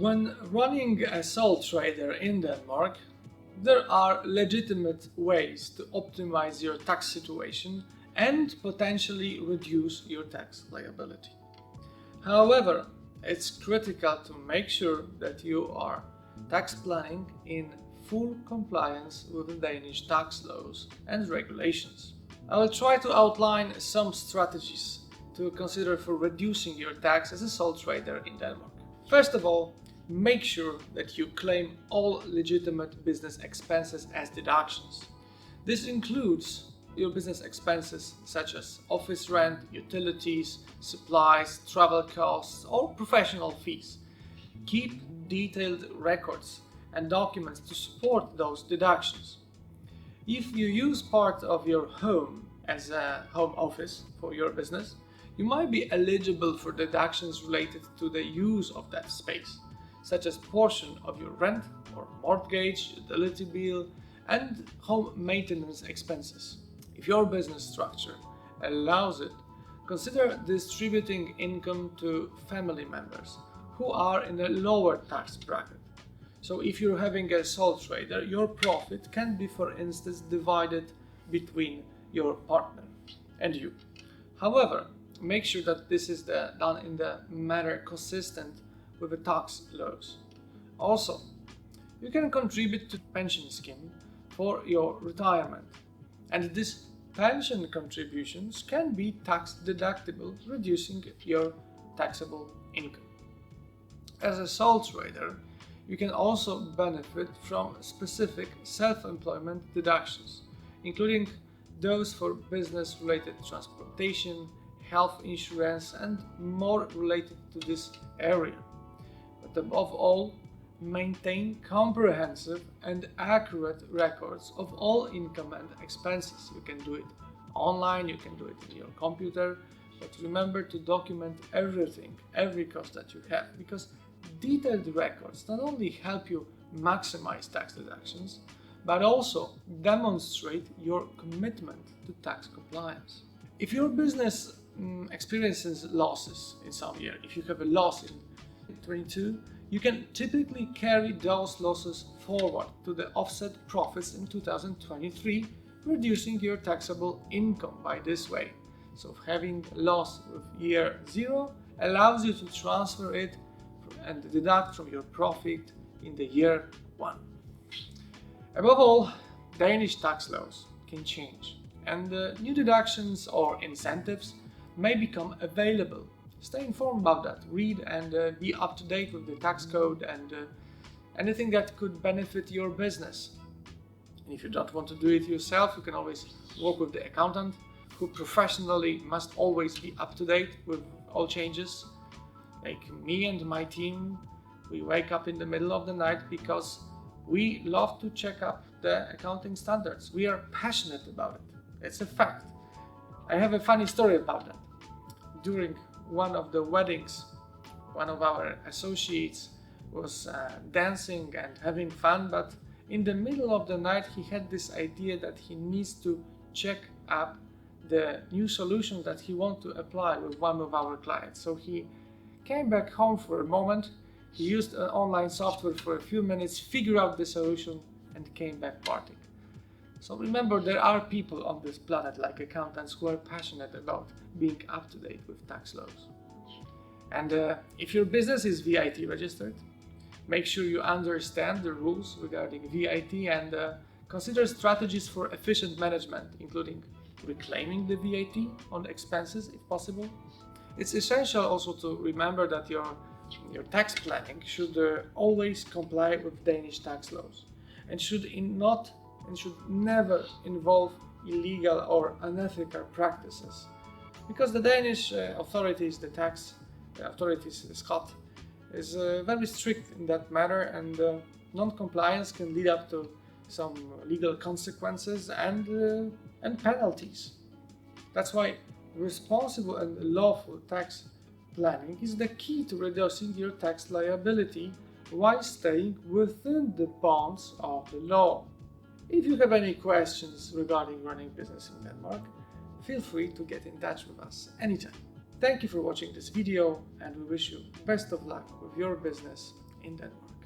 When running a sole trader in Denmark, there are legitimate ways to optimize your tax situation and potentially reduce your tax liability. However, it's critical to make sure that you are tax planning in full compliance with the Danish tax laws and regulations. I will try to outline some strategies to consider for reducing your tax as a sole trader in Denmark. First of all, make sure that you claim all legitimate business expenses as deductions. This includes your business expenses such as office rent, utilities, supplies, travel costs, or professional fees. Keep detailed records and documents to support those deductions. If you use part of your home as a home office for your business, you might be eligible for deductions related to the use of that space, such as portion of your rent or mortgage, utility bill, and home maintenance expenses. If your business structure allows it, consider distributing income to family members who are in a lower tax bracket. So if you're having a sole trader, your profit can be, for instance, divided between your partner and you. However, make sure that this is done in the manner consistent with the tax laws. Also, you can contribute to pension scheme for your retirement, and these pension contributions can be tax deductible, reducing your taxable income. As a sole trader, you can also benefit from specific self-employment deductions, including those for business-related transportation, health insurance, and more related to this area. But above all, maintain comprehensive and accurate records of all income and expenses. You can do it online, you can do it in your computer, but remember to document everything, every cost that you have, because detailed records not only help you maximize tax deductions, but also demonstrate your commitment to tax compliance. If your business experiences losses in some year, if you have a loss in 2022, you can typically carry those losses forward to the offset profits in 2023, reducing your taxable income by this way. So having a loss with year 0 allows you to transfer it and deduct from your profit in the year 1. Above all, Danish tax laws can change, and new deductions or incentives may become available. Stay informed about that, read and be up to date with the tax code and anything that could benefit your business. And if you don't want to do it yourself, you can always work with the accountant, who professionally must always be up to date with all changes. Like me and my team, we wake up in the middle of the night because we love to check up the accounting standards. We are passionate about it. It's a fact. I have a funny story about that. During one of the weddings, one of our associates was dancing and having fun, but in the middle of the night he had this idea that he needs to check up the new solutions that he wants to apply with one of our clients. So he came back home for a moment, he used an online software for a few minutes, figured out the solution and came back partying. So remember, there are people on this planet like accountants who are passionate about being up to date with tax laws. And if your business is VAT registered, make sure you understand the rules regarding VAT and consider strategies for efficient management, including reclaiming the VAT on expenses if possible. It's essential also to remember that your tax planning should always comply with Danish tax laws and should never involve illegal or unethical practices, because the Danish authorities, the tax authorities, the Skat, is very strict in that matter, and non-compliance can lead up to some legal consequences and penalties. That's why responsible and lawful tax planning is the key to reducing your tax liability while staying within the bounds of the law. If you have any questions regarding running business in Denmark, feel free to get in touch with us anytime. Thank you for watching this video, and we wish you best of luck with your business in Denmark.